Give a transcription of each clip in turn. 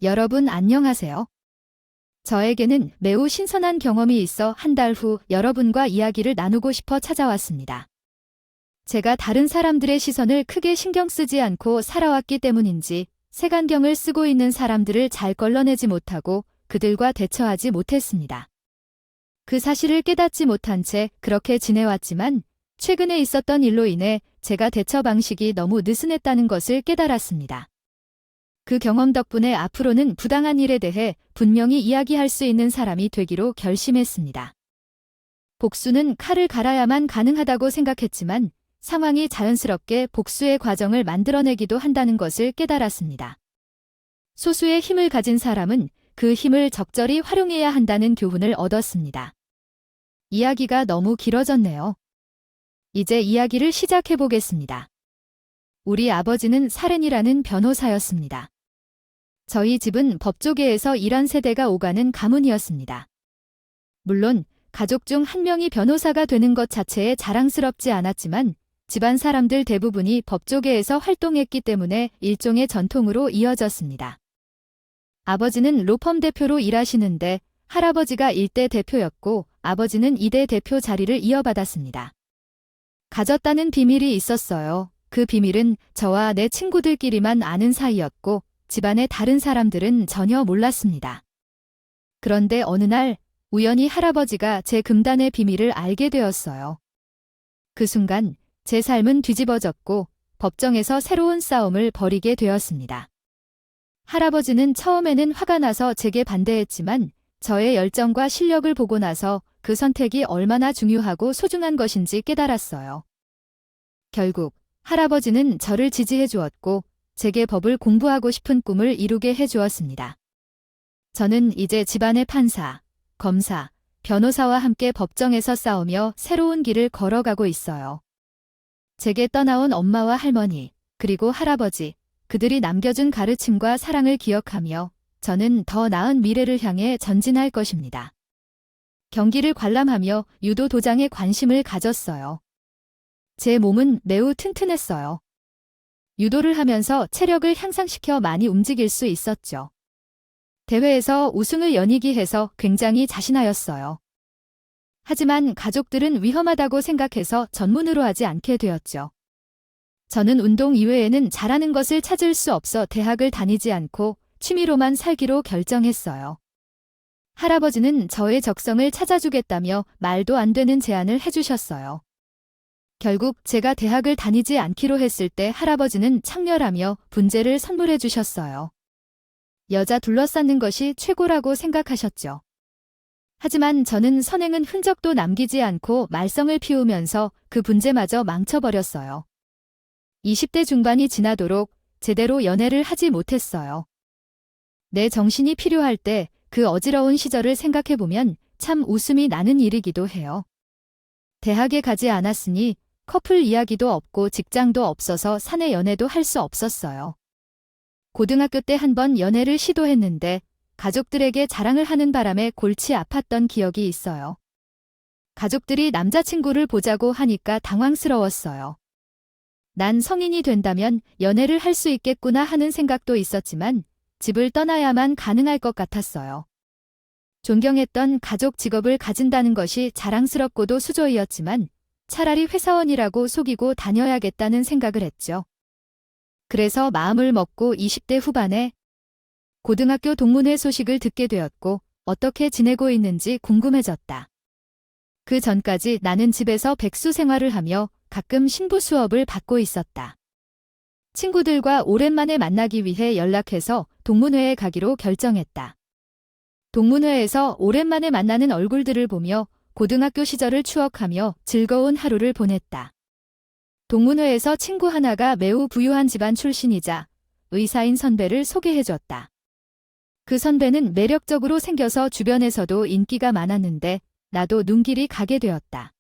여러분 안녕하세요. 저에게는 매우 신선한 경험이 있어 한 달 후 여러분과 이야기를 나누고 싶어 찾아왔습니다. 제가 다른 사람들의 시선을 크게 신경 쓰지 않고 살아왔기 때문인지 색안경을 쓰고 있는 사람들을 잘 걸러내지 못하고 그들과 대처하지 못했습니다. 그 사실을 깨닫지 못한 채 그렇게 지내왔지만 최근에 있었던 일로 인해 제가 대처 방식이 너무 느슨했다는 것을 깨달았습니다. 그 경험 덕분에 앞으로는 부당한 일에 대해 분명히 이야기할 수 있는 사람이 되기로 결심했습니다. 복수는 칼을 갈아야만 가능하다고 생각했지만 상황이 자연스럽게 복수의 과정을 만들어내기도 한다는 것을 깨달았습니다. 소수의 힘을 가진 사람은 그 힘을 적절히 활용해야 한다는 교훈을 얻었습니다. 이야기가 너무 길어졌네요. 이제 이야기를 시작해 보겠습니다. 우리 아버지는 사렌이라는 변호사였습니다. 저희 집은 법조계에서 일한 세대가 오가는 가문이었습니다. 물론 가족 중 한 명이 변호사가 되는 것 자체에 자랑스럽지 않았지만 집안 사람들 대부분이 법조계에서 활동했기 때문에 일종의 전통으로 이어졌습니다. 아버지는 로펌 대표로 일하시는데 할아버지가 1대 대표였고 아버지는 2대 대표 자리를 이어받았습니다. 가졌다는 비밀이 있었어요. 그 비밀은 저와 내 친구들끼리만 아는 사이였고 집안의 다른 사람들은 전혀 몰랐습니다. 그런데 어느 날 우연히 할아버지가 제 금단의 비밀을 알게 되었어요. 그 순간 제 삶은 뒤집어졌고 법정에서 새로운 싸움을 벌이게 되었습니다. 할아버지는 처음에는 화가 나서 제게 반대했지만 저의 열정과 실력을 보고 나서 그 선택이 얼마나 중요하고 소중한 것인지 깨달았어요. 결국 할아버지는 저를 지지해 주었고 제게 법을 공부하고 싶은 꿈을 이루게 해주었습니다. 저는 이제 집안의 판사, 검사, 변호사와 함께 법정에서 싸우며 새로운 길을 걸어가고 있어요. 제게 떠나온 엄마와 할머니, 그리고 할아버지, 그들이 남겨준 가르침과 사랑을 기억하며 저는 더 나은 미래를 향해 전진할 것입니다. 경기를 관람하며 유도 도장에 관심을 가졌어요. 제 몸은 매우 튼튼했어요. 유도를 하면서 체력을 향상시켜 많이 움직일 수 있었죠. 대회에서 우승을 연이기해서 굉장히 자신하였어요. 하지만 가족들은 위험하다고 생각해서 전문으로 하지 않게 되었죠. 저는 운동 이외에는 잘하는 것을 찾을 수 없어 대학을 다니지 않고 취미로만 살기로 결정했어요. 할아버지는 저의 적성을 찾아주겠다며 말도 안 되는 제안을 해주셨어요. 결국 제가 대학을 다니지 않기로 했을 때 할아버지는 창렬하며 분재를 선물해 주셨어요. 여자 둘러싸는 것이 최고라고 생각하셨죠. 하지만 저는 선행은 흔적도 남기지 않고 말썽을 피우면서 그 분재마저 망쳐버렸어요. 20대 중반이 지나도록 제대로 연애를 하지 못했어요. 내 정신이 필요할 때 그 어지러운 시절을 생각해보면 참 웃음이 나는 일이기도 해요. 대학에 가지 않았으니 커플 이야기도 없고 직장도 없어서 사내 연애도 할 수 없었어요. 고등학교 때 한 번 연애를 시도했는데 가족들에게 자랑을 하는 바람에 골치 아팠던 기억이 있어요. 가족들이 남자친구를 보자고 하니까 당황스러웠어요. 난 성인이 된다면 연애를 할 수 있겠구나 하는 생각도 있었지만 집을 떠나야만 가능할 것 같았어요. 존경했던 가족 직업을 가진다는 것이 자랑스럽고도 수조이었지만 차라리 회사원이라고 속이고 다녀야겠다는 생각을 했죠. 그래서 마음을 먹고 20대 후반에 고등학교 동문회 소식을 듣게 되었고 어떻게 지내고 있는지 궁금해졌다. 그 전까지 나는 집에서 백수 생활을 하며 가끔 신부 수업을 받고 있었다. 친구들과 오랜만에 만나기 위해 연락해서 동문회에 가기로 결정했다. 동문회에서 오랜만에 만나는 얼굴들을 보며 고등학교 시절을 추억하며 즐거운 하루를 보냈다. 동문회에서 친구 하나가 매우 부유한 집안 출신이자 의사인 선배를 소개해줬다. 그 선배는 매력적으로 생겨서 주변에서도 인기가 많았는데 나도 눈길이 가게 되었다.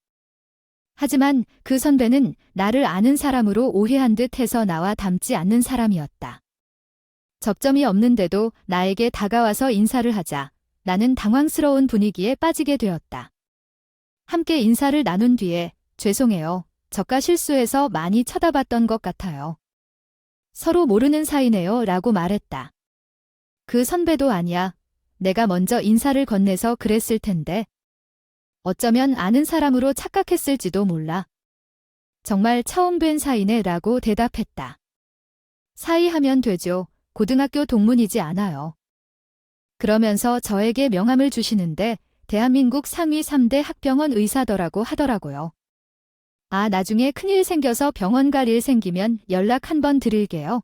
하지만 그 선배는 나를 아는 사람으로 오해한 듯 해서 나와 닮지 않는 사람이었다. 접점이 없는데도 나에게 다가와서 인사를 하자 나는 당황스러운 분위기에 빠지게 되었다. 함께 인사를 나눈 뒤에 죄송해요. 저가 실수해서 많이 쳐다봤던 것 같아요. 서로 모르는 사이네요 라고 말했다. 그 선배도 아니야. 내가 먼저 인사를 건네서 그랬을 텐데. 어쩌면 아는 사람으로 착각했을지도 몰라. 정말 처음 뵌 사이네 라고 대답했다. 사이하면 되죠. 고등학교 동문이지 않아요. 그러면서 저에게 명함을 주시는데 대한민국 상위 3대 학병원 의사더라고 하더라고요. 아, 나중에 큰일 생겨서 병원 갈 일 생기면 연락 한번 드릴게요.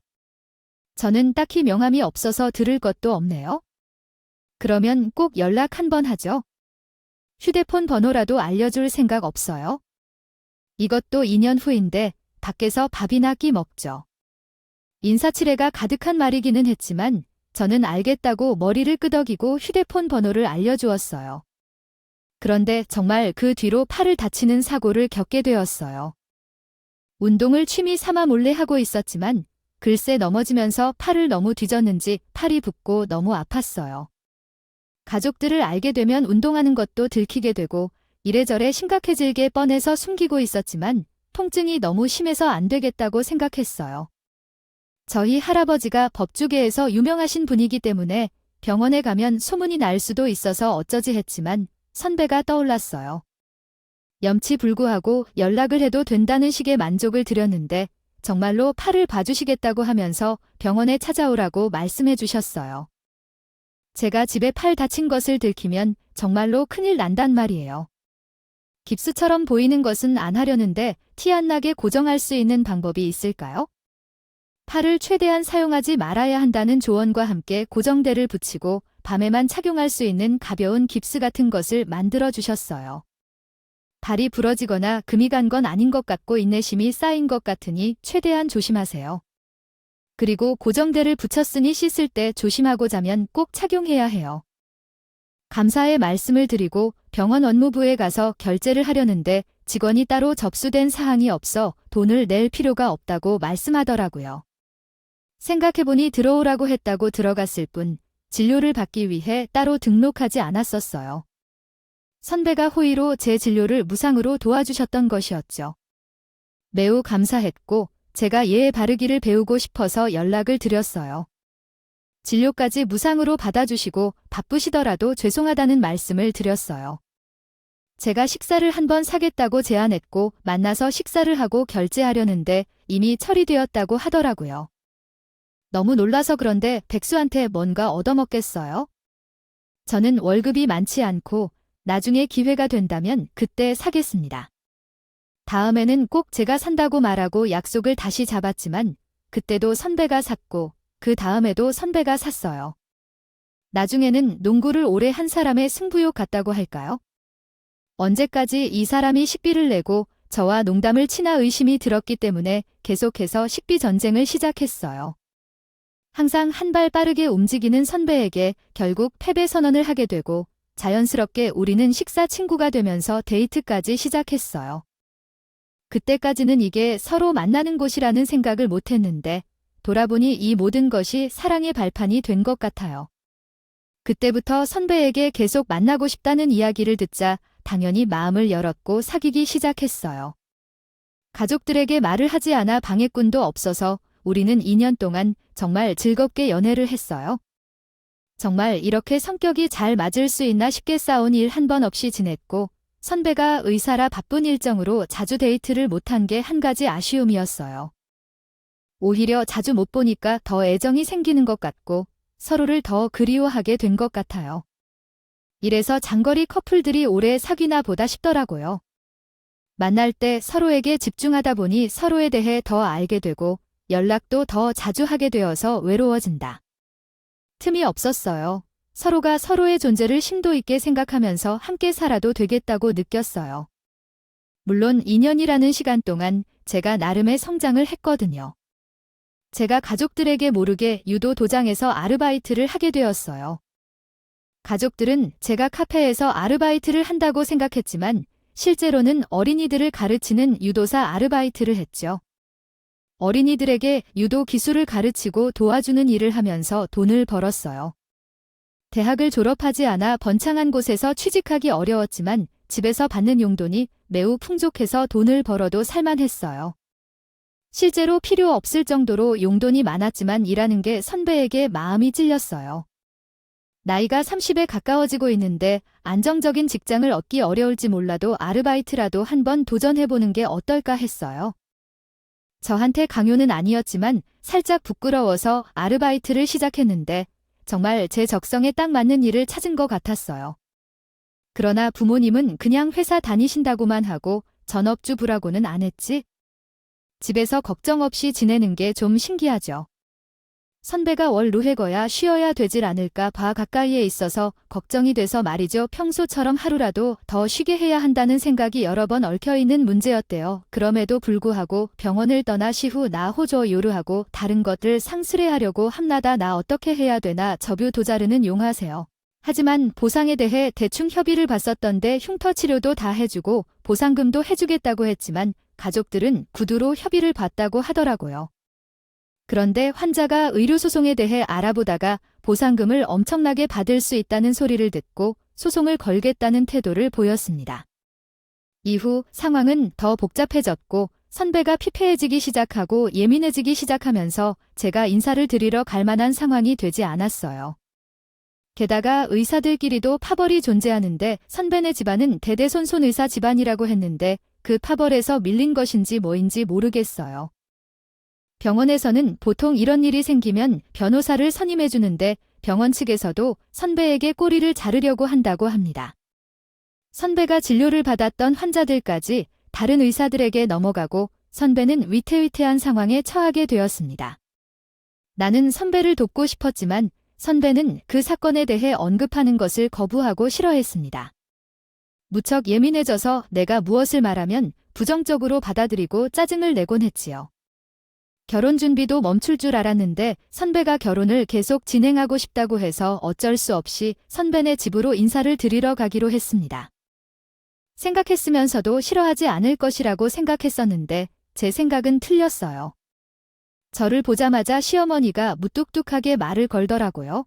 저는 딱히 명함이 없어서 들을 것도 없네요. 그러면 꼭 연락 한번 하죠. 휴대폰 번호라도 알려줄 생각 없어요? 이것도 2년 후인데 밖에서 밥이나 끼 먹죠. 인사치레가 가득한 말이기는 했지만 저는 알겠다고 머리를 끄덕이고 휴대폰 번호를 알려주었어요. 그런데 정말 그 뒤로 팔을 다치는 사고를 겪게 되었어요. 운동을 취미 삼아 몰래 하고 있었지만 글쎄 넘어지면서 팔을 너무 뒤졌는지 팔이 붓고 너무 아팠어요. 가족들을 알게 되면 운동하는 것도 들키게 되고 이래저래 심각해질게 뻔해서 숨기고 있었지만 통증이 너무 심해서 안 되겠다고 생각했어요. 저희 할아버지가 법조계에서 유명하신 분이기 때문에 병원에 가면 소문이 날 수도 있어서 어쩌지 했지만 선배가 떠올랐어요. 염치불구하고 연락을 해도 된다는 식의 만족을 드렸는데 정말로 팔을 봐주시겠다고 하면서 병원에 찾아오라고 말씀해 주셨어요. 제가 집에 팔 다친 것을 들키면 정말로 큰일 난단 말이에요. 깁스처럼 보이는 것은 안 하려는데 티 안 나게 고정할 수 있는 방법이 있을까요? 팔을 최대한 사용하지 말아야 한다는 조언과 함께 고정대를 붙이고 밤에만 착용할 수 있는 가벼운 깁스 같은 것을 만들어 주셨어요. 발이 부러지거나 금이 간 건 아닌 것 같고 인내심이 쌓인 것 같으니 최대한 조심하세요. 그리고 고정대를 붙였으니 씻을 때 조심하고 자면 꼭 착용해야 해요. 감사의 말씀을 드리고 병원 업무부에 가서 결제를 하려는데 직원이 따로 접수된 사항이 없어 돈을 낼 필요가 없다고 말씀하더라고요. 생각해보니 들어오라고 했다고 들어갔을 뿐 진료를 받기 위해 따로 등록하지 않았었어요. 선배가 호의로 제 진료를 무상으로 도와주셨던 것이었죠. 매우 감사했고 제가 예의 바르기를 배우고 싶어서 연락을 드렸어요. 진료까지 무상으로 받아주시고 바쁘시더라도 죄송하다는 말씀을 드렸어요. 제가 식사를 한번 사겠다고 제안했고 만나서 식사를 하고 결제하려는데 이미 처리되었다고 하더라고요. 너무 놀라서 그런데 백수한테 뭔가 얻어먹겠어요? 저는 월급이 많지 않고 나중에 기회가 된다면 그때 사겠습니다. 다음에는 꼭 제가 산다고 말하고 약속을 다시 잡았지만 그때도 선배가 샀고 그 다음에도 선배가 샀어요. 나중에는 농구를 오래 한 사람의 승부욕 같다고 할까요? 언제까지 이 사람이 식비를 내고 저와 농담을 치나 의심이 들었기 때문에 계속해서 식비 전쟁을 시작했어요. 항상 한 발 빠르게 움직이는 선배에게 결국 패배 선언을 하게 되고 자연스럽게 우리는 식사 친구가 되면서 데이트까지 시작했어요. 그때까지는 이게 서로 만나는 곳이라는 생각을 못했는데 돌아보니 이 모든 것이 사랑의 발판이 된 것 같아요. 그때부터 선배에게 계속 만나고 싶다는 이야기를 듣자 당연히 마음을 열었고 사귀기 시작했어요. 가족들에게 말을 하지 않아 방해꾼도 없어서 우리는 2년 동안 정말 즐겁게 연애를 했어요. 정말 이렇게 성격이 잘 맞을 수 있나 싶게 싸운 일 한 번 없이 지냈고 선배가 의사라 바쁜 일정으로 자주 데이트를 못한 게 한 가지 아쉬움이었어요. 오히려 자주 못 보니까 더 애정이 생기는 것 같고 서로를 더 그리워하게 된 것 같아요. 이래서 장거리 커플들이 오래 사귀나 보다 싶더라고요. 만날 때 서로에게 집중하다 보니 서로에 대해 더 알게 되고 연락도 더 자주 하게 되어서 외로워진다. 틈이 없었어요. 서로가 서로의 존재를 심도 있게 생각하면서 함께 살아도 되겠다고 느꼈어요. 물론 2년이라는 시간 동안 제가 나름의 성장을 했거든요. 제가 가족들에게 모르게 유도 도장에서 아르바이트를 하게 되었어요. 가족들은 제가 카페에서 아르바이트를 한다고 생각했지만 실제로는 어린이들을 가르치는 유도사 아르바이트를 했죠. 어린이들에게 유도 기술을 가르치고 도와주는 일을 하면서 돈을 벌었어요. 대학을 졸업하지 않아 번창한 곳에서 취직하기 어려웠지만 집에서 받는 용돈이 매우 풍족해서 돈을 벌어도 살만했어요. 실제로 필요 없을 정도로 용돈이 많았지만 일하는 게 선배에게 마음이 찔렸어요. 나이가 30에 가까워지고 있는데 안정적인 직장을 얻기 어려울지 몰라도 아르바이트라도 한번 도전해보는 게 어떨까 했어요. 저한테 강요는 아니었지만 살짝 부끄러워서 아르바이트를 시작했는데 정말 제 적성에 딱 맞는 일을 찾은 것 같았어요. 그러나 부모님은 그냥 회사 다니신다고만 하고 전업주부라고는 안 했지? 집에서 걱정 없이 지내는 게 좀 신기하죠. 선배가 월 루회거야 쉬어야 되질 않을까 봐 가까이에 있어서 걱정이 돼서 말이죠. 평소처럼 하루라도 더 쉬게 해야 한다는 생각이 여러 번 얽혀있는 문제였대요. 그럼에도 불구하고 병원을 떠나 시후 나 호조 요르하고 다른 것들 상술해하려고 함나다 나 어떻게 해야 되나 저뷰 도자르는 용하세요. 하지만 보상에 대해 대충 협의를 봤었던데 흉터 치료도 다 해주고 보상금도 해주겠다고 했지만 가족들은 구두로 협의를 봤다고 하더라고요. 그런데 환자가 의료소송에 대해 알아보다가 보상금을 엄청나게 받을 수 있다는 소리를 듣고 소송을 걸겠다는 태도를 보였습니다. 이후 상황은 더 복잡해졌고 선배가 피폐해지기 시작하고 예민해지기 시작하면서 제가 인사를 드리러 갈 만한 상황이 되지 않았어요. 게다가 의사들끼리도 파벌이 존재하는데 선배네 집안은 대대손손 의사 집안이라고 했는데 그 파벌에서 밀린 것인지 뭐인지 모르겠어요. 병원에서는 보통 이런 일이 생기면 변호사를 선임해 주는데 병원 측에서도 선배에게 꼬리를 자르려고 한다고 합니다. 선배가 진료를 받았던 환자들까지 다른 의사들에게 넘어가고 선배는 위태위태한 상황에 처하게 되었습니다. 나는 선배를 돕고 싶었지만 선배는 그 사건에 대해 언급하는 것을 거부하고 싫어했습니다. 무척 예민해져서 내가 무엇을 말하면 부정적으로 받아들이고 짜증을 내곤 했지요. 결혼 준비도 멈출 줄 알았는데 선배가 결혼을 계속 진행하고 싶다고 해서 어쩔 수 없이 선배네 집으로 인사를 드리러 가기로 했습니다. 생각했으면서도 싫어하지 않을 것이라고 생각했었는데 제 생각은 틀렸어요. 저를 보자마자 시어머니가 무뚝뚝하게 말을 걸더라고요.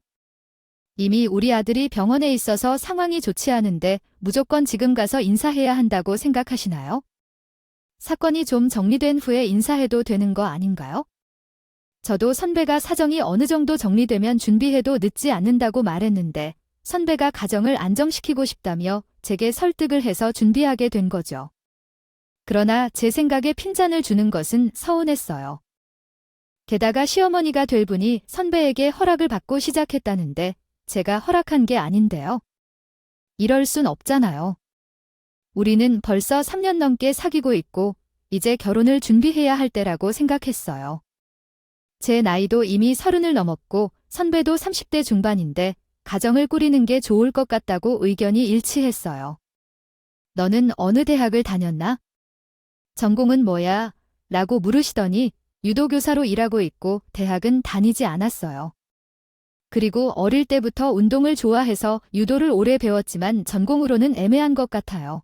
이미 우리 아들이 병원에 있어서 상황이 좋지 않은데 무조건 지금 가서 인사해야 한다고 생각하시나요? 사건이 좀 정리된 후에 인사해도 되는 거 아닌가요? 저도 선배가 사정이 어느 정도 정리되면 준비해도 늦지 않는다고 말했는데 선배가 가정을 안정시키고 싶다며 제게 설득을 해서 준비하게 된 거죠. 그러나 제 생각에 핀잔을 주는 것은 서운했어요. 게다가 시어머니가 될 분이 선배에게 허락을 받고 시작했다는데 제가 허락한 게 아닌데요. 이럴 순 없잖아요. 우리는 벌써 3년 넘게 사귀고 있고 이제 결혼을 준비해야 할 때라고 생각했어요. 제 나이도 이미 30을 넘었고 선배도 30대 중반인데 가정을 꾸리는 게 좋을 것 같다고 의견이 일치했어요. 너는 어느 대학을 다녔나? 전공은 뭐야? 라고 물으시더니 유도교사로 일하고 있고 대학은 다니지 않았어요. 그리고 어릴 때부터 운동을 좋아해서 유도를 오래 배웠지만 전공으로는 애매한 것 같아요.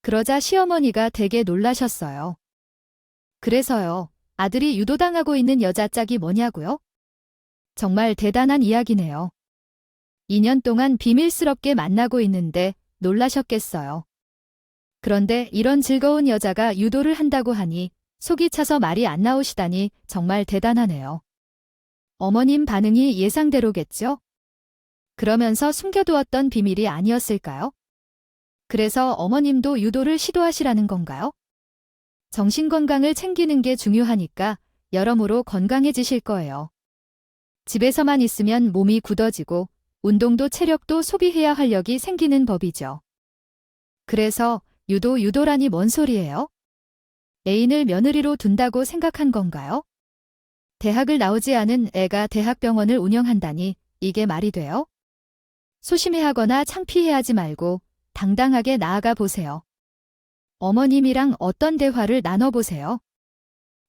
그러자 시어머니가 되게 놀라셨어요. 그래서요, 아들이 유도당하고 있는 여자 짝이 뭐냐고요? 정말 대단한 이야기네요. 2년 동안 비밀스럽게 만나고 있는데 놀라셨겠어요. 그런데 이런 즐거운 여자가 유도를 한다고 하니 속이 차서 말이 안 나오시다니 정말 대단하네요. 어머님 반응이 예상대로겠죠? 그러면서 숨겨두었던 비밀이 아니었을까요? 그래서 어머님도 유도를 시도하시라는 건가요? 정신건강을 챙기는 게 중요하니까 여러모로 건강해지실 거예요. 집에서만 있으면 몸이 굳어지고 운동도 체력도 소비해야 활력이 생기는 법이죠. 그래서 유도라니 뭔 소리예요? 애인을 며느리로 둔다고 생각한 건가요? 대학을 나오지 않은 애가 대학병원을 운영한다니 이게 말이 돼요? 소심해하거나 창피해하지 말고 당당하게 나아가 보세요. 어머님이랑 어떤 대화를 나눠보세요.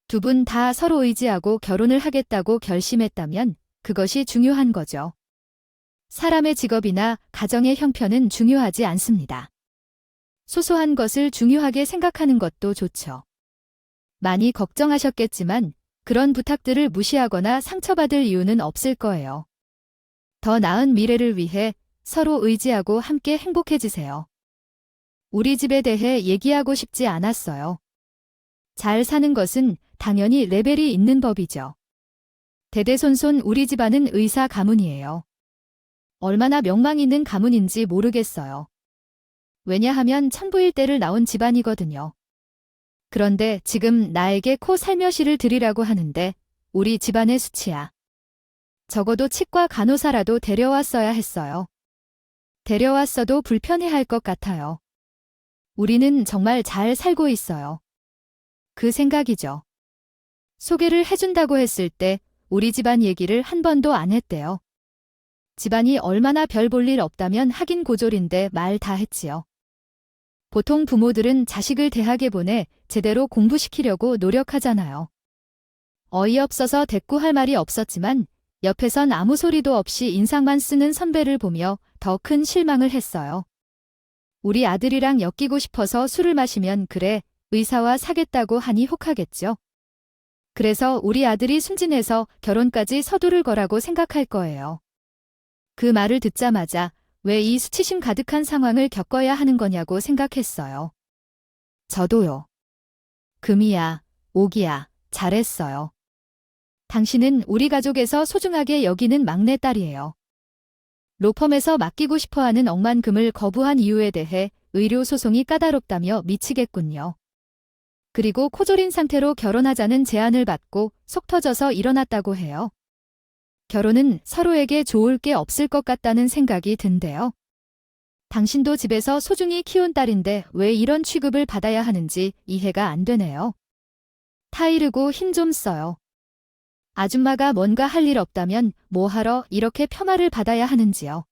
두 분 다 서로 의지하고 결혼을 하겠다고 결심했다면 그것이 중요한 거죠. 사람의 직업이나 가정의 형편은 중요하지 않습니다. 소소한 것을 중요하게 생각하는 것도 좋죠. 많이 걱정하셨겠지만 그런 부탁들을 무시하거나 상처받을 이유는 없을 거예요. 더 나은 미래를 위해 서로 의지하고 함께 행복해지세요. 우리 집에 대해 얘기하고 싶지 않았어요. 잘 사는 것은 당연히 레벨이 있는 법이죠. 대대손손 우리 집안은 의사 가문이에요. 얼마나 명망 있는 가문인지 모르겠어요. 왜냐하면 천부일대를 나온 집안이거든요. 그런데 지금 나에게 코 살며시를 드리라고 하는데 우리 집안의 수치야. 적어도 치과 간호사라도 데려왔어야 했어요. 데려왔어도 불편해할 것 같아요. 우리는 정말 잘 살고 있어요. 그 생각이죠. 소개를 해준다고 했을 때 우리 집안 얘기를 한 번도 안 했대요. 집안이 얼마나 별 볼 일 없다면 하긴 고졸인데 말 다 했지요. 보통 부모들은 자식을 대학에 보내 제대로 공부시키려고 노력하잖아요. 어이없어서 대꾸할 말이 없었지만 옆에선 아무 소리도 없이 인상만 쓰는 선배를 보며 더 큰 실망을 했어요. 우리 아들이랑 엮이고 싶어서 술을 마시면 그래, 의사와 사겠다고 하니 혹하겠죠. 그래서 우리 아들이 순진해서 결혼까지 서두를 거라고 생각할 거예요. 그 말을 듣자마자 왜 이 수치심 가득한 상황을 겪어야 하는 거냐고 생각했어요. 저도요. 금이야, 오기야, 잘했어요. 당신은 우리 가족에서 소중하게 여기는 막내딸이에요. 로펌에서 맡기고 싶어하는 억만금을 거부한 이유에 대해 의료소송이 까다롭다며 미치겠군요. 그리고 코졸인 상태로 결혼하자는 제안을 받고 속 터져서 일어났다고 해요. 결혼은 서로에게 좋을 게 없을 것 같다는 생각이 든대요. 당신도 집에서 소중히 키운 딸인데 왜 이런 취급을 받아야 하는지 이해가 안 되네요. 타이르고 힘 좀 써요. 아줌마가 뭔가 할 일 없다면 뭐하러 이렇게 폄하를 받아야 하는지요.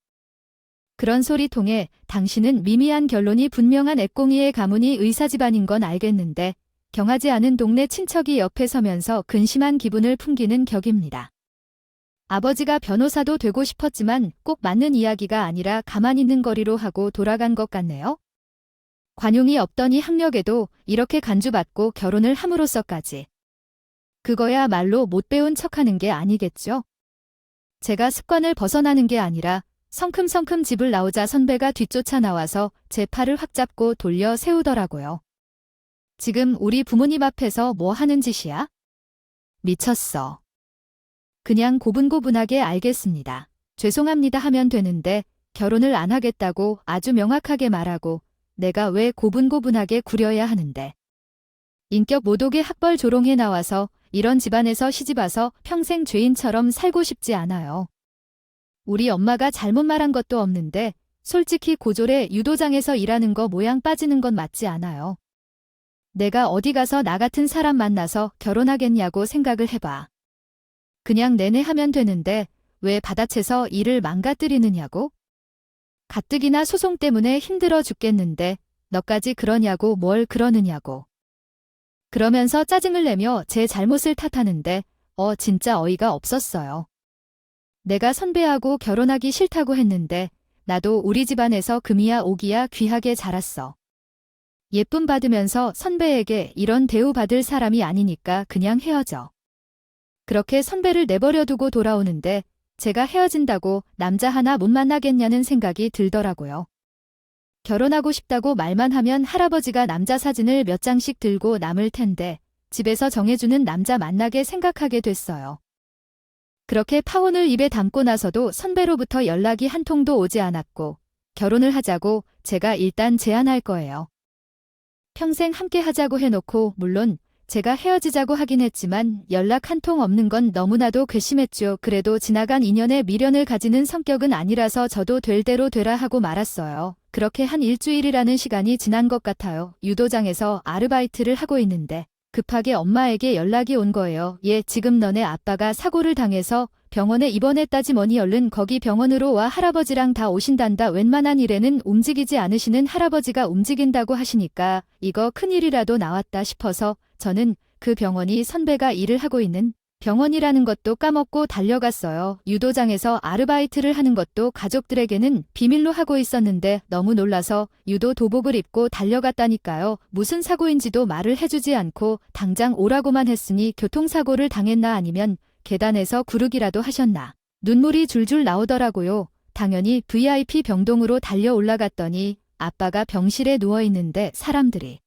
그런 소리 통해 당신은 미미한 결론이 분명한 애꽁이의 가문이 의사 집안인 건 알겠는데 경하지 않은 동네 친척이 옆에 서면서 근심한 기분을 풍기는 격입니다. 아버지가 변호사도 되고 싶었지만 꼭 맞는 이야기가 아니라 가만히 있는 거리로 하고 돌아간 것 같네요. 관용이 없더니 학력에도 이렇게 간주받고 결혼을 함으로써까지. 그거야말로 못 배운 척하는 게 아니겠죠? 제가 습관을 벗어나는 게 아니라 성큼성큼 집을 나오자 선배가 뒤쫓아 나와서 제 팔을 확 잡고 돌려 세우더라고요. 지금 우리 부모님 앞에서 뭐 하는 짓이야? 미쳤어. 그냥 고분고분하게 알겠습니다. 죄송합니다 하면 되는데 결혼을 안 하겠다고 아주 명확하게 말하고 내가 왜 고분고분하게 구려야 하는데. 인격 모독의 학벌 조롱해 나와서 이런 집안에서 시집와서 평생 죄인처럼 살고 싶지 않아요. 우리 엄마가 잘못 말한 것도 없는데 솔직히 고졸에 유도장에서 일하는 거 모양 빠지는 건 맞지 않아요. 내가 어디 가서 나 같은 사람 만나서 결혼하겠냐고 생각을 해봐. 그냥 내내 하면 되는데 왜 받아채서 일을 망가뜨리느냐고? 가뜩이나 소송 때문에 힘들어 죽겠는데 너까지 그러냐고 뭘 그러느냐고. 그러면서 짜증을 내며 제 잘못을 탓하는데 진짜 어이가 없었어요. 내가 선배하고 결혼하기 싫다고 했는데 나도 우리 집안에서 금이야 오기야 귀하게 자랐어. 예쁨 받으면서 선배에게 이런 대우 받을 사람이 아니니까 그냥 헤어져. 그렇게 선배를 내버려 두고 돌아오는데 제가 헤어진다고 남자 하나 못 만나겠냐는 생각이 들더라고요. 결혼하고 싶다고 말만 하면 할아버지가 남자 사진을 몇 장씩 들고 남을 텐데 집에서 정해주는 남자 만나게 생각하게 됐어요. 그렇게 파혼을 입에 담고 나서도 선배로부터 연락이 한 통도 오지 않았고 결혼을 하자고 제가 일단 제안할 거예요. 평생 함께 하자고 해놓고 물론 제가 헤어지자고 하긴 했지만 연락 한 통 없는 건 너무나도 괘씸했죠. 그래도 지나간 인연에 미련을 가지는 성격은 아니라서 저도 될 대로 되라 하고 말았어요. 그렇게 한 일주일이라는 시간이 지난 것 같아요. 유도장에서 아르바이트를 하고 있는데 급하게 엄마에게 연락이 온 거예요. 지금 너네 아빠가 사고를 당해서 병원에 입원했다지 뭐니 얼른 거기 병원으로 와 할아버지랑 다 오신단다. 웬만한 일에는 움직이지 않으시는 할아버지가 움직인다고 하시니까 이거 큰일이라도 나왔다 싶어서 저는 그 병원이 선배가 일을 하고 있는 병원이라는 것도 까먹고 달려갔어요. 유도장에서 아르바이트를 하는 것도 가족들에게는 비밀로 하고 있었는데 너무 놀라서 유도 도복을 입고 달려갔다니까요. 무슨 사고인지도 말을 해주지 않고 당장 오라고만 했으니 교통사고를 당했나 아니면 계단에서 구르기라도 하셨나. 눈물이 줄줄 나오더라고요. 당연히 VIP 병동으로 달려 올라갔더니 아빠가 병실에 누워있는데 사람들이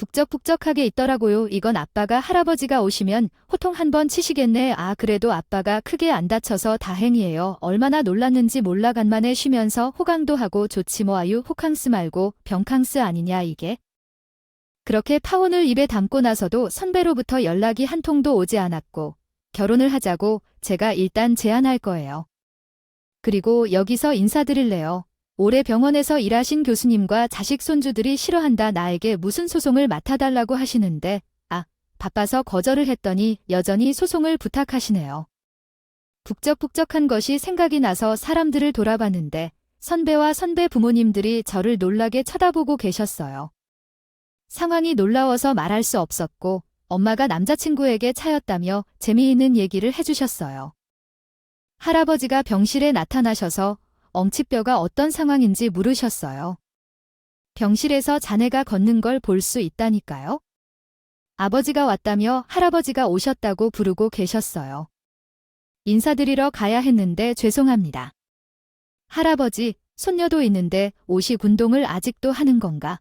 북적북적하게 있더라고요. 이건 아빠가 할아버지가 오시면 호통 한 번 치시겠네. 아, 그래도 아빠가 크게 안 다쳐서 다행이에요. 얼마나 놀랐는지 몰라. 간만에 쉬면서 호강도 하고 좋지 뭐. 아유, 호캉스 말고 병캉스 아니냐 이게. 그렇게 파혼을 입에 담고 나서도 선배로부터 연락이 한 통도 오지 않았고 결혼을 하자고 제가 일단 제안할 거예요. 그리고 여기서 인사드릴래요. 올해 병원에서 일하신 교수님과 자식 손주들이 싫어한다. 나에게 무슨 소송을 맡아달라고 하시는데 바빠서 거절을 했더니 여전히 소송을 부탁하시네요. 북적북적한 것이 생각이 나서 사람들을 돌아봤는데 선배와 선배 부모님들이 저를 놀라게 쳐다보고 계셨어요. 상황이 놀라워서 말할 수 없었고 엄마가 남자친구에게 차였다며 재미있는 얘기를 해주셨어요. 할아버지가 병실에 나타나셔서 엉치뼈가 어떤 상황인지 물으셨어요. 병실에서 자네가 걷는 걸 볼 수 있다니까요. 아버지가 왔다며 할아버지가 오셨다고 부르고 계셨어요. 인사드리러 가야 했는데 죄송합니다. 할아버지, 손녀도 있는데 옷이 운동을 아직도 하는 건가?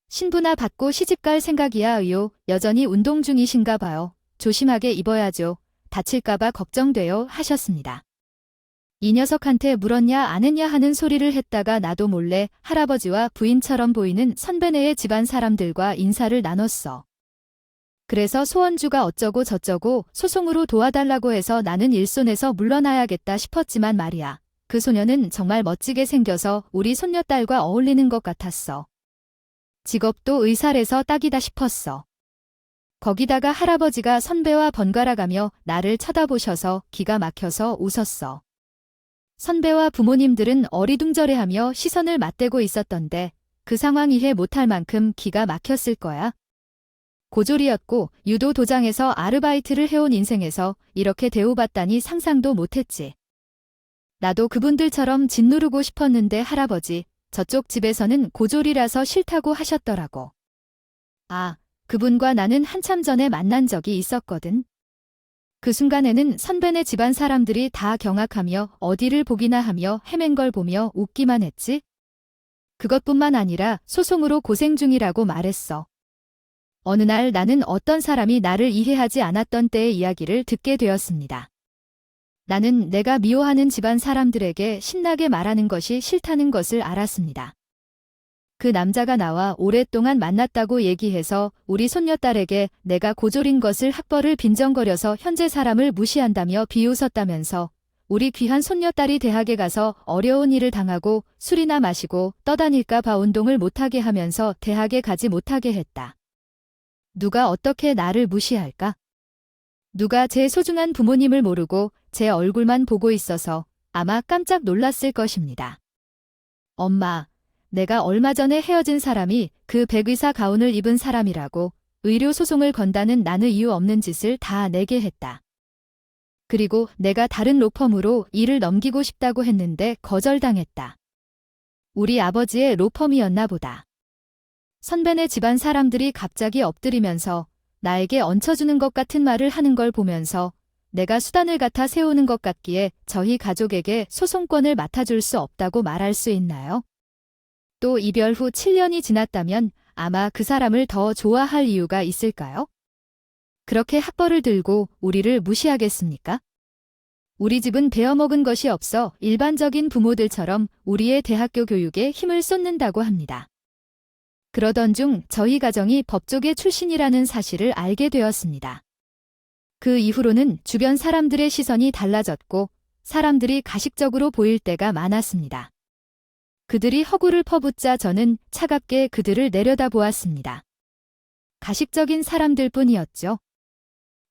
신부나 받고 시집갈 생각이야. 의요. 여전히 운동 중이신가 봐요. 조심하게 입어야죠. 다칠까봐 걱정돼요. 하셨습니다. 이 녀석한테 물었냐 안 했냐 하는 소리를 했다가 나도 몰래 할아버지와 부인처럼 보이는 선배네의 집안 사람들과 인사를 나눴어. 그래서 소원주가 어쩌고 저쩌고 소송으로 도와달라고 해서 나는 일손에서 물러나야겠다 싶었지만 말이야. 그 소녀는 정말 멋지게 생겨서 우리 손녀딸과 어울리는 것 같았어. 직업도 의사래서 딱이다 싶었어. 거기다가 할아버지가 선배와 번갈아가며 나를 쳐다보셔서 기가 막혀서 웃었어. 선배와 부모님들은 어리둥절해하며 시선을 맞대고 있었던데 그 상황 이해 못할 만큼 기가 막혔을 거야. 고졸이었고 유도 도장에서 아르바이트를 해온 인생에서 이렇게 대우받다니 상상도 못했지. 나도 그분들처럼 짓누르고 싶었는데 할아버지, 저쪽 집에서는 고졸이라서 싫다고 하셨더라고. 아, 그분과 나는 한참 전에 만난 적이 있었거든. 그 순간에는 선배네 집안 사람들이 다 경악하며 어디를 보기나 하며 헤맨 걸 보며 웃기만 했지. 그것뿐만 아니라 소송으로 고생 중이라고 말했어. 어느 날 나는 어떤 사람이 나를 이해하지 않았던 때의 이야기를 듣게 되었습니다. 나는 내가 미워하는 집안 사람들에게 신나게 말하는 것이 싫다는 것을 알았습니다. 그 남자가 나와 오랫동안 만났다고 얘기해서 우리 손녀딸에게 내가 고졸인 것을 학벌을 빈정거려서 현재 사람을 무시한다며 비웃었다면서 우리 귀한 손녀딸이 대학에 가서 어려운 일을 당하고 술이나 마시고 떠다닐까 봐 운동을 못하게 하면서 대학에 가지 못하게 했다. 누가 어떻게 나를 무시할까? 누가 제 소중한 부모님을 모르고 제 얼굴만 보고 있어서 아마 깜짝 놀랐을 것입니다. 엄마, 내가 얼마 전에 헤어진 사람이 그 백의사 가운을 입은 사람이라고 의료소송을 건다는 나는 이유 없는 짓을 다 내게 했다. 그리고 내가 다른 로펌으로 일을 넘기고 싶다고 했는데 거절당했다. 우리 아버지의 로펌이었나 보다. 선배네 집안 사람들이 갑자기 엎드리면서 나에게 얹혀주는 것 같은 말을 하는 걸 보면서 내가 수단을 갖다 세우는 것 같기에 저희 가족에게 소송권을 맡아줄 수 없다고 말할 수 있나요? 또 이별 후 7년이 지났다면 아마 그 사람을 더 좋아할 이유가 있을까요? 그렇게 학벌을 들고 우리를 무시하겠습니까? 우리 집은 베어먹은 것이 없어 일반적인 부모들처럼 우리의 대학교 교육에 힘을 쏟는다고 합니다. 그러던 중 저희 가정이 법조계 출신이라는 사실을 알게 되었습니다. 그 이후로는 주변 사람들의 시선이 달라졌고 사람들이 가식적으로 보일 때가 많았습니다. 그들이 허구를 퍼붓자 저는 차갑게 그들을 내려다보았습니다. 가식적인 사람들 뿐이었죠.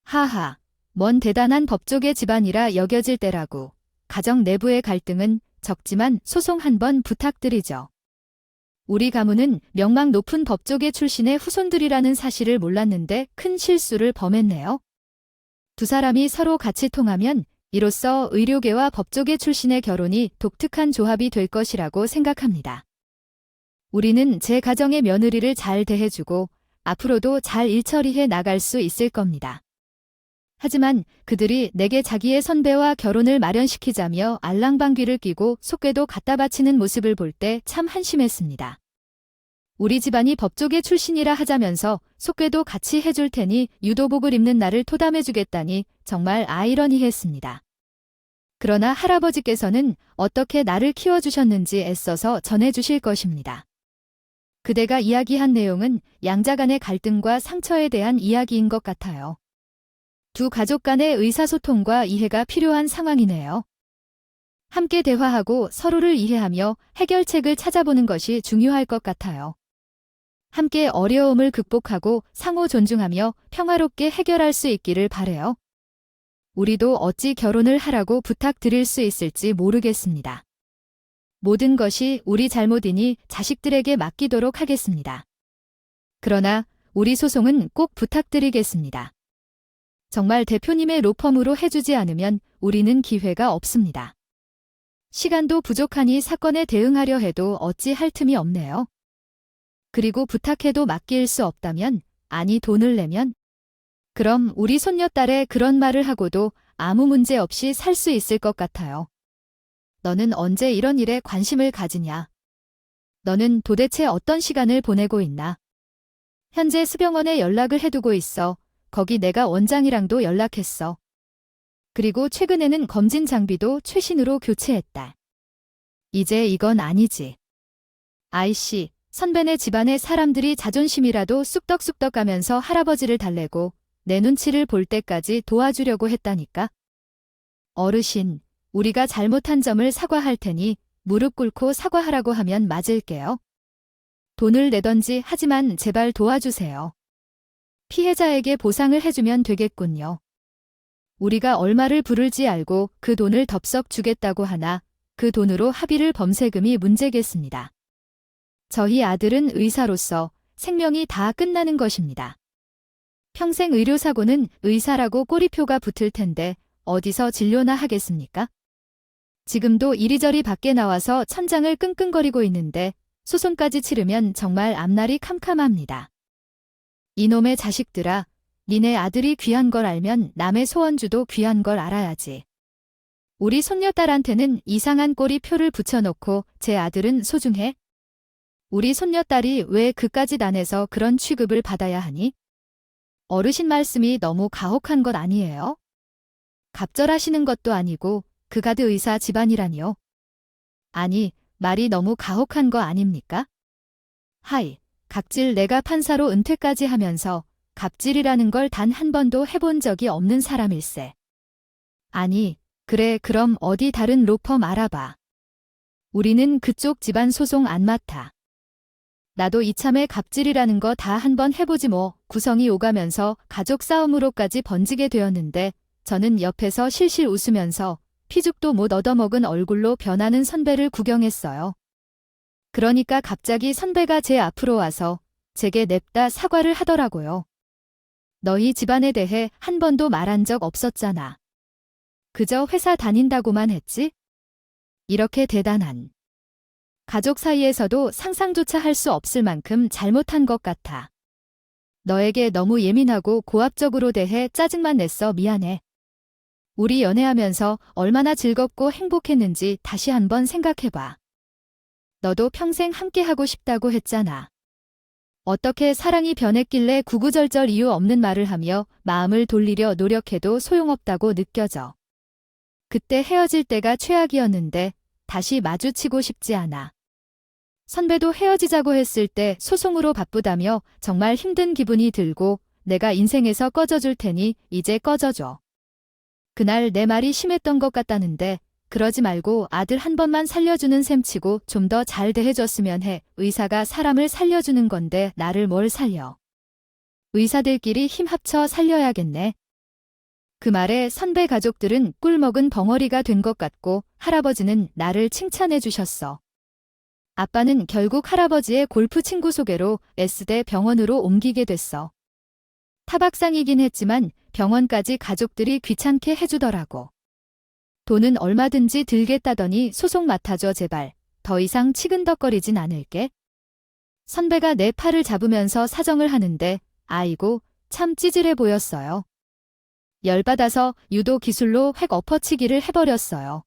하하, 먼 대단한 법조계 집안이라 여겨질 때라고. 가정 내부의 갈등은 적지만 소송 한 번 부탁드리죠. 우리 가문은 명망 높은 법조계 출신의 후손들이라는 사실을 몰랐는데 큰 실수를 범했네요. 두 사람이 서로 같이 통하면 이로써 의료계와 법조계 출신의 결혼이 독특한 조합이 될 것이라고 생각합니다. 우리는 제 가정의 며느리를 잘 대해주고 앞으로도 잘 일처리해 나갈 수 있을 겁니다. 하지만 그들이 내게 자기의 선배와 결혼을 마련시키자며 알랑방귀를 뀌고 속괴도 갖다 바치는 모습을 볼 때 참 한심했습니다. 우리 집안이 법조계 출신이라 하자면서 속죄도 같이 해줄 테니 유도복을 입는 날을 토담해주겠다니 정말 아이러니했습니다. 그러나 할아버지께서는 어떻게 나를 키워주셨는지 애써서 전해주실 것입니다. 그대가 이야기한 내용은 양자 간의 갈등과 상처에 대한 이야기인 것 같아요. 두 가족 간의 의사소통과 이해가 필요한 상황이네요. 함께 대화하고 서로를 이해하며 해결책을 찾아보는 것이 중요할 것 같아요. 함께 어려움을 극복하고 상호 존중하며 평화롭게 해결할 수 있기를 바라요. 우리도 어찌 결혼을 하라고 부탁드릴 수 있을지 모르겠습니다. 모든 것이 우리 잘못이니 자식들에게 맡기도록 하겠습니다. 그러나 우리 소송은 꼭 부탁드리겠습니다. 정말 대표님의 로펌으로 해주지 않으면 우리는 기회가 없습니다. 시간도 부족하니 사건에 대응하려 해도 어찌 할 틈이 없네요. 그리고 부탁해도 맡길 수 없다면, 아니 돈을 내면? 그럼 우리 손녀딸에 그런 말을 하고도 아무 문제 없이 살 수 있을 것 같아요. 너는 언제 이런 일에 관심을 가지냐? 너는 도대체 어떤 시간을 보내고 있나? 현재 수병원에 연락을 해두고 있어. 거기 내가 원장이랑도 연락했어. 그리고 최근에는 검진 장비도 최신으로 교체했다. 이제 이건 아니지. 아이씨, 선배네 집안의 사람들이 자존심이라도 쑥덕쑥덕 가면서 할아버지를 달래고 내 눈치를 볼 때까지 도와주려고 했다니까. 어르신, 우리가 잘못한 점을 사과할 테니 무릎 꿇고 사과하라고 하면 맞을게요. 돈을 내던지 하지만 제발 도와주세요. 피해자에게 보상을 해주면 되겠군요. 우리가 얼마를 부를지 알고 그 돈을 덥석 주겠다고 하나 그 돈으로 합의를 범세금이 문제겠습니다. 저희 아들은 의사로서 생명이 다 끝나는 것입니다. 평생 의료사고는 의사라고 꼬리표가 붙을 텐데 어디서 진료나 하겠습니까? 지금도 이리저리 밖에 나와서 천장을 끙끙거리고 있는데 소송까지 치르면 정말 앞날이 캄캄합니다. 이놈의 자식들아, 니네 아들이 귀한 걸 알면 남의 소원주도 귀한 걸 알아야지. 우리 손녀딸한테는 이상한 꼬리표를 붙여놓고 제 아들은 소중해? 우리 손녀딸이 왜 그까짓 안에서 그런 취급을 받아야 하니? 어르신 말씀이 너무 가혹한 것 아니에요? 갑절하시는 것도 아니고 그가드 의사 집안이라니요. 아니, 말이 너무 가혹한 거 아닙니까? 하이, 갑질 내가 판사로 은퇴까지 하면서 갑질이라는 걸 단 한 번도 해본 적이 없는 사람일세. 아니, 그래 그럼 어디 다른 로펌 알아봐. 우리는 그쪽 집안 소송 안 맡아. 나도 이참에 갑질이라는 거 다 한 번 해보지 뭐. 구성이 오가면서 가족 싸움으로까지 번지게 되었는데 저는 옆에서 실실 웃으면서 피죽도 못 얻어먹은 얼굴로 변하는 선배를 구경했어요. 그러니까 갑자기 선배가 제 앞으로 와서 제게 냅다 사과를 하더라고요. 너희 집안에 대해 한 번도 말한 적 없었잖아. 그저 회사 다닌다고만 했지? 이렇게 대단한. 가족 사이에서도 상상조차 할 수 없을 만큼 잘못한 것 같아. 너에게 너무 예민하고 고압적으로 대해 짜증만 냈어. 미안해. 우리 연애하면서 얼마나 즐겁고 행복했는지 다시 한번 생각해봐. 너도 평생 함께하고 싶다고 했잖아. 어떻게 사랑이 변했길래 구구절절 이유 없는 말을 하며 마음을 돌리려 노력해도 소용없다고 느껴져. 그때 헤어질 때가 최악이었는데 다시 마주치고 싶지 않아. 선배도 헤어지자고 했을 때 소송으로 바쁘다며 정말 힘든 기분이 들고 내가 인생에서 꺼져줄 테니 이제 꺼져줘. 그날 내 말이 심했던 것 같다는데 그러지 말고 아들 한 번만 살려주는 셈치고 좀 더 잘 대해줬으면 해. 의사가 사람을 살려주는 건데 나를 뭘 살려. 의사들끼리 힘 합쳐 살려야겠네. 그 말에 선배 가족들은 꿀먹은 벙어리가 된 것 같고 할아버지는 나를 칭찬해 주셨어. 아빠는 결국 할아버지의 골프 친구 소개로 S대 병원으로 옮기게 됐어. 타박상이긴 했지만 병원까지 가족들이 귀찮게 해주더라고. 돈은 얼마든지 들겠다더니 소송 맡아줘 제발. 더 이상 치근덕거리진 않을게. 선배가 내 팔을 잡으면서 사정을 하는데 아이고 참 찌질해 보였어요. 열받아서 유도 기술로 획 엎어치기를 해버렸어요.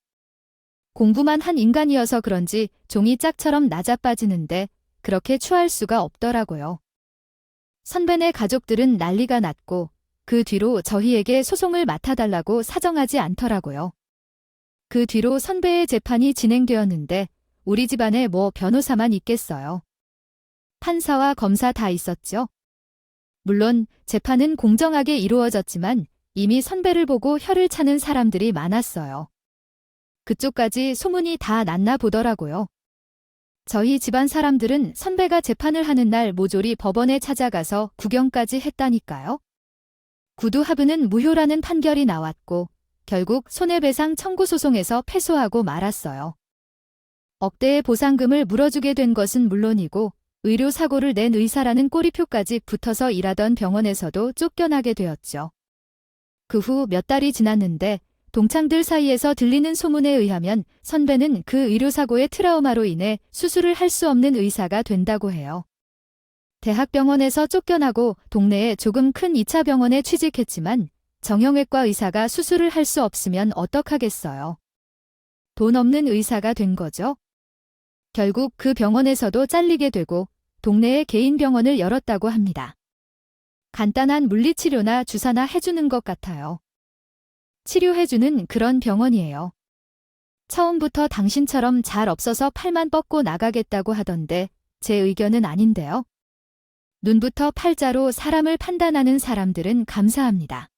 공부만 한 인간이어서 그런지 종이 짝처럼 낮아빠지는데 그렇게 추할 수가 없더라고요. 선배네 가족들은 난리가 났고 그 뒤로 저희에게 소송을 맡아달라고 사정하지 않더라고요. 그 뒤로 선배의 재판이 진행되었는데 우리 집안에 뭐 변호사만 있겠어요. 판사와 검사 다 있었죠. 물론 재판은 공정하게 이루어졌지만 이미 선배를 보고 혀를 차는 사람들이 많았어요. 그쪽까지 소문이 다 났나 보더라고요. 저희 집안 사람들은 선배가 재판을 하는 날 모조리 법원에 찾아가서 구경까지 했다니까요. 구두하부는 무효라는 판결이 나왔고 결국 손해배상 청구 소송에서 패소하고 말았어요. 억대의 보상금을 물어주게 된 것은 물론이고 의료사고를 낸 의사라는 꼬리표까지 붙어서 일하던 병원에서도 쫓겨나게 되었죠. 그 후 몇 달이 지났는데 동창들 사이에서 들리는 소문에 의하면 선배는 그 의료사고의 트라우마로 인해 수술을 할 수 없는 의사가 된다고 해요. 대학병원에서 쫓겨나고 동네에 조금 큰 2차 병원에 취직했지만 정형외과 의사가 수술을 할 수 없으면 어떡하겠어요. 돈 없는 의사가 된 거죠. 결국 그 병원에서도 잘리게 되고 동네에 개인 병원을 열었다고 합니다. 간단한 물리치료나 주사나 해주는 것 같아요. 치료해주는 그런 병원이에요. 처음부터 당신처럼 잘 없어서 팔만 뻗고 나가겠다고 하던데 제 의견은 아닌데요. 눈부터 팔자로 사람을 판단하는 사람들은 감사합니다.